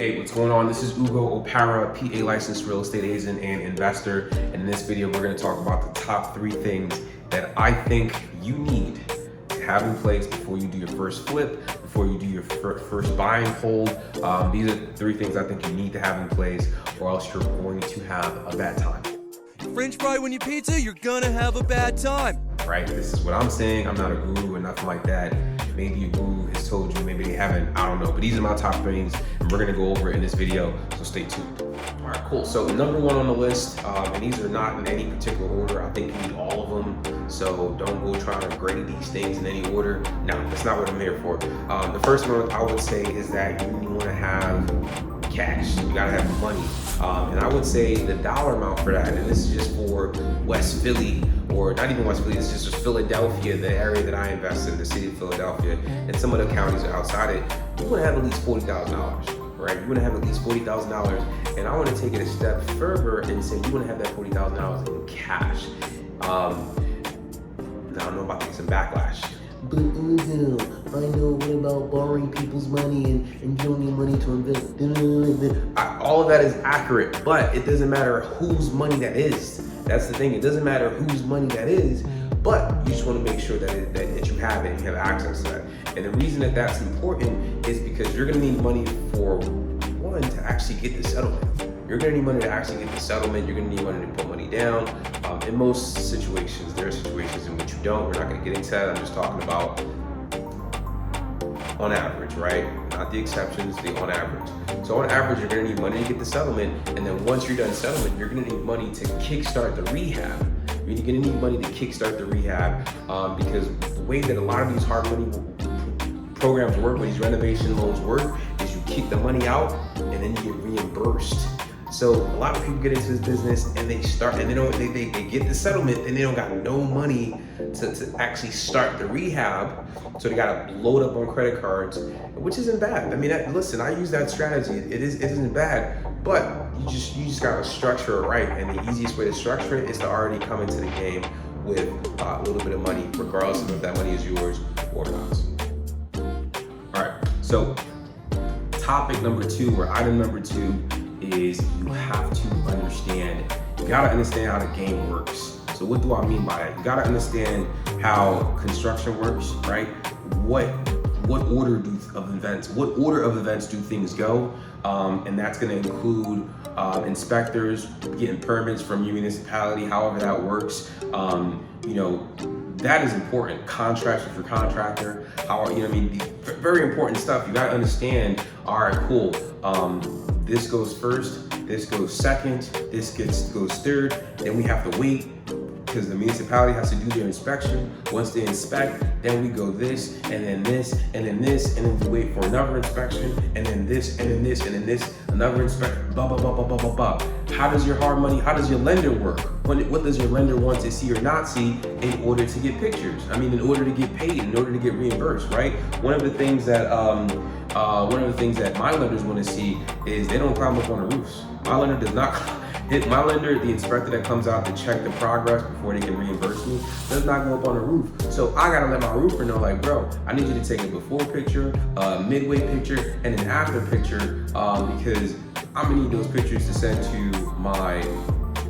Hey, what's going on? This is Ugo Opara, PA licensed real estate agent and investor. And in this video, we're going to talk about the top 3 things that I think you need to have in place before you do your first flip, before you do your first buy and hold. These are 3 things I think you need to have in place, or else you're going to have a bad time. French fry when you pizza, you're gonna have a bad time. Right? This is what I'm saying. I'm not a guru or nothing like that. Maybe a guru has told you, maybe they haven't, I don't know. But these are my top things, and we're gonna go over it in this video, so stay tuned. All right, cool. So number 1 on the list, and these are not in any particular order. I think you need all of them, so don't go trying to grade these things in any order. No, that's not what I'm here for. The first one I would say is that you wanna have cash. You gotta have money. And I would say the dollar amount for that, and this is just for West Philly, or not even West Philly, it's just Philadelphia, the area that I invest in, the city of Philadelphia, and some of the counties outside it, you wanna have at least $40,000, right? You wanna have at least $40,000, and I wanna take it a step further and say you wanna have that $40,000 in cash. Now I don't know about getting some backlash. But Ugo, I know what about borrowing people's money and giving you money to invest. All of that is accurate, but it doesn't matter whose money that is. That's the thing. It doesn't matter whose money that is, but you just want to make sure that that you have it and you have access to that. And the reason that that's important is because you're going to need money for one, to actually get the settlement. You're going to need money to actually get the settlement. You're going to need money to put money down. In most situations, there are situations in which you don't. We're not going to get into that. I'm just talking about on average, right? Not the exceptions, the on average. So on average, you're going to need money to get the settlement. And then once you're done settlement, you're going to need money to kickstart the rehab. You're going to need money to kickstart the rehab because the way that a lot of these hard money programs work, when these renovation loans work, is you kick the money out and then you get reimbursed. So a lot of people get into this business and they start and they get the settlement and they don't got no money to actually start the rehab. So they gotta load up on credit cards, which isn't bad. I mean, listen, I use that strategy. It isn't bad, but you just gotta structure it right. And the easiest way to structure it is to already come into the game with a little bit of money, regardless of if that money is yours or not. All right, so topic number 2, or item number 2, is you have to understand, you gotta understand how the game works. So what do I mean by that? You gotta understand how construction works, right? What order of events do things go? And that's gonna include inspectors, getting permits from your municipality, however that works. You know, that is important. Contracts with your contractor, very important stuff. You gotta understand, all right, cool. This goes first, this goes second, this goes third, then we have to wait because the municipality has to do their inspection. Once they inspect, then we go this, and then this, and then this, and then we wait for another inspection, and then this, and then this, and then this, another inspection, blah, blah, blah, blah, blah, blah, blah. How does your hard money, how does your lender work? What does your lender want to see or not see in order to get pictures? I mean, in order to get paid, in order to get reimbursed, right? One of the things that my lenders want to see is they don't climb up on the roofs. My lender does not. My lender, the inspector that comes out to check the progress before they can reimburse me, does not go up on the roof. So I gotta let my roofer know, like, bro, I need you to take a before picture, a midway picture, and an after picture, because I'm gonna need those pictures to send to my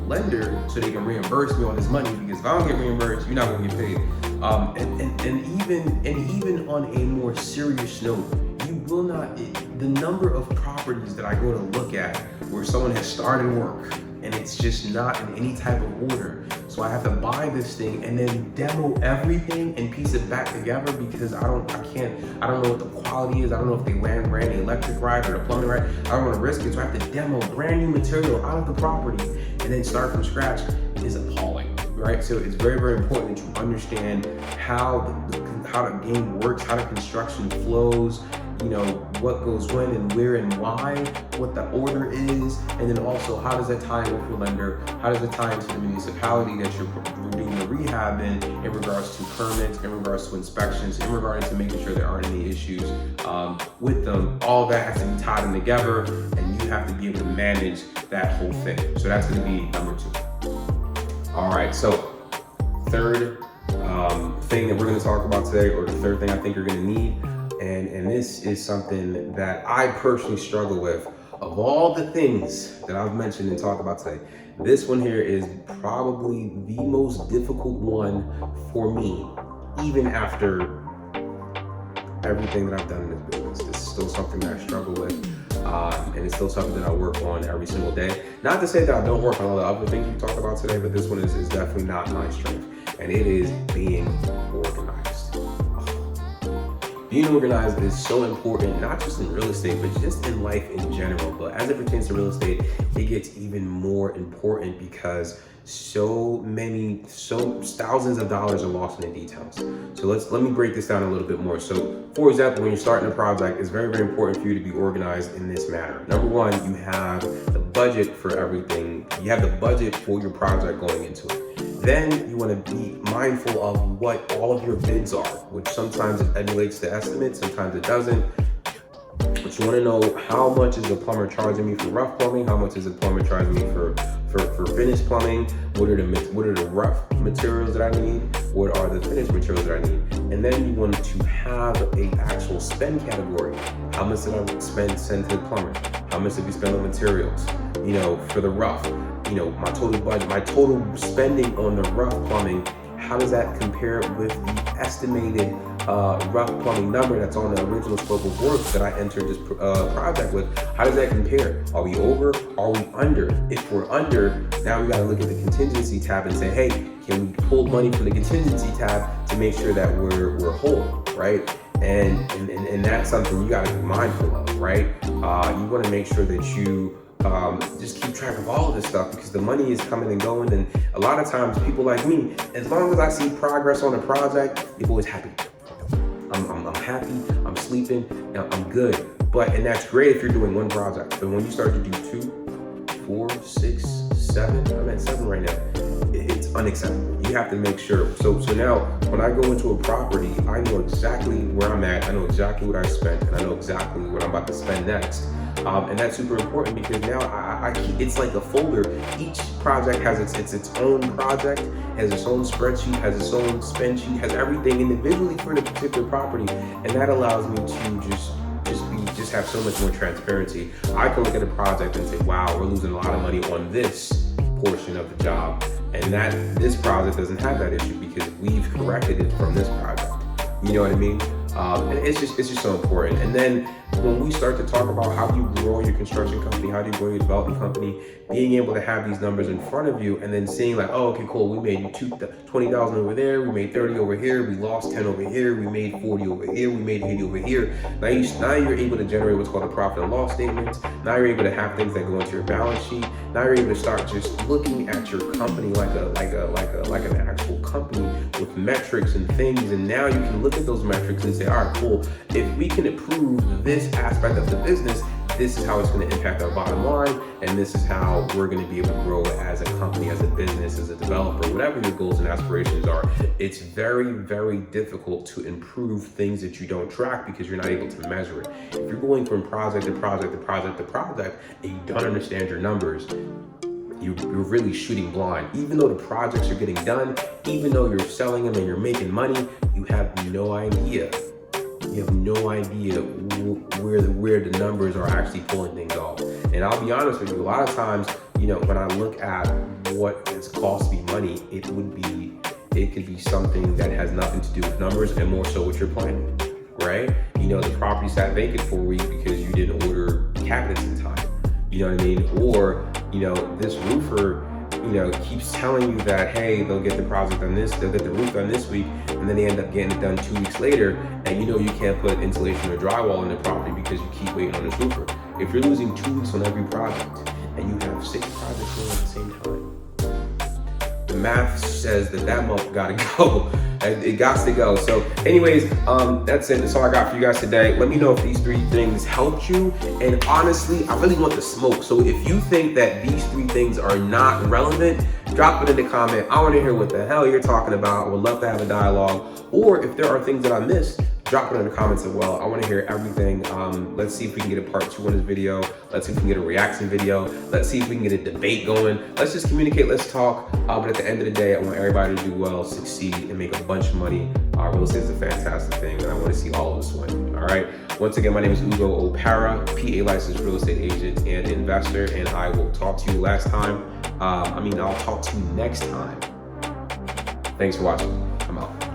lender so they can reimburse me on this money. Because if I don't get reimbursed, you're not gonna get paid. And even on a more serious note, you will not. The number of properties that I go to look at where someone has started work and it's just not in any type of order. So I have to buy this thing and then demo everything and piece it back together because I don't know what the quality is. I don't know if they ran the electric right or the plumbing right. I don't want to risk it. So I have to demo brand new material out of the property and then start from scratch. It is appalling, right? So it's very, very important that you understand how the game works, how the construction flows, you know, what goes when and where and why, what the order is, and then also how does that tie in with your lender, how does it tie into the municipality that you're doing the rehab in regards to permits, in regards to inspections, in regards to making sure there aren't any issues with them. All that has to be tied in together, and you have to be able to manage that whole thing. So that's gonna be number 2. All right, so third thing that we're gonna talk about today, or the third thing I think you're gonna need, and this is something that I personally struggle with of all the things that I've mentioned and talked about today, this one here is probably the most difficult one for me, even after everything that I've done in this business. This is still something that I struggle with, and it's still something that I work on every single day. Not to say that I don't work on all the other things we talked about today, but this one is definitely not my strength, and it is being organized. Being organized is so important, not just in real estate, but just in life in general. But as it pertains to real estate, it gets even more important because thousands of dollars are lost in the details. So let me break this down a little bit more. So for example, when you're starting a project, it's very, very important for you to be organized in this manner. Number one, you have the budget for everything. You have the budget for your project going into it. Then you want to be mindful of what all of your bids are, which sometimes it emulates the estimate, sometimes it doesn't. But you want to know, how much is the plumber charging me for rough plumbing? How much is the plumber charging me for finished plumbing? What are the rough materials that I need? What are the finished materials that I need? And then you want to have an actual spend category. How much did I send to the plumber? How much did we spend on materials? You know, for the rough, you know, my total budget, my total spending on the rough plumbing, how does that compare with the estimated rough plumbing number that's on the original scope of work that I entered this project with? How does that compare? Are we over? Are we under? If we're under, now we got to look at the contingency tab and say, hey, can we pull money from the contingency tab to make sure that we're whole, right? And that's something you got to be mindful of, right? You want to make sure that you just keep track of all of this stuff, because the money is coming and going. And a lot of times people like me, as long as I see progress on a project, you're always happy. I'm happy, I'm sleeping, I'm good. And that's great if you're doing one project. But when you start to do 2, 4, 6, 7, I'm at 7 right now, it's unacceptable. You have to make sure. So now when I go into a property, I know exactly where I'm at, I know exactly what I spent, and I know exactly what I'm about to spend next. And that's super important, because now I keep, it's like a folder. Each project has its own project, has its own spreadsheet, has its own spend sheet, has everything individually for the particular property, and that allows me to just have so much more transparency. I can look at a project and say, wow, we're losing a lot of money on this portion of the job, and that this project doesn't have that issue because we've corrected it from this project. You know what I mean? And it's just so important. And then when we start to talk about how do you grow your construction company, how do you grow your development company, being able to have these numbers in front of you and then seeing like, oh, okay, cool, we made 20,000 over there, we made 30 over here, we lost 10 over here, we made 40 over here, we made 80 over here. Now you're able to generate what's called a profit and loss statement. Now you're able to have things that go into your balance sheet. Now you're able to start just looking at your company like an actual company with metrics and things. And now you can look at those metrics and say, all right, cool, if we can improve this aspect of the business, this is how it's going to impact our bottom line, and this is how we're going to be able to grow as a company, as a business, as a developer, whatever your goals and aspirations are. It's very, very difficult to improve things that you don't track because you're not able to measure it. If you're going from project to project to project to project and you don't understand your numbers, you're really shooting blind. Even though the projects are getting done, even though you're selling them and you're making money, you have no idea. You have no idea where the numbers are actually pulling things off. And I'll be honest with you, a lot of times, you know, when I look at what it's cost me money, it could be something that has nothing to do with numbers and more so what you're planning, right? You know, the property sat vacant for a week because you didn't order cabinets in time. You know what I mean? Or, you know, this roofer, you know, keeps telling you that, hey, they'll get the project on this, they'll get the roof done this week, and then they end up getting it done 2 weeks later, and you know you can't put insulation or drywall in the property because you keep waiting on this roofer. If you're losing 2 weeks on every project, and you have 6 projects going at the same time, the math says that month gotta go. It got to go. So anyways, that's it. That's all I got for you guys today. Let me know if these 3 things helped you. And honestly, I really want the smoke. So if you think that these 3 things are not relevant, drop it in the comment. I want to hear what the hell you're talking about. I would love to have a dialogue. Or if there are things that I missed, drop it in the comments as well. I want to hear everything. Let's see if we can get a part 2 on this video. Let's see if we can get a reaction video. Let's see if we can get a debate going. Let's just communicate, let's talk. But at the end of the day, I want everybody to do well, succeed, and make a bunch of money. Real estate is a fantastic thing, and I want to see all of us win. All right. right? Once again, my name is Ugo Opara, PA licensed real estate agent and investor, and I will talk to you I'll talk to you next time. Thanks for watching. I'm out.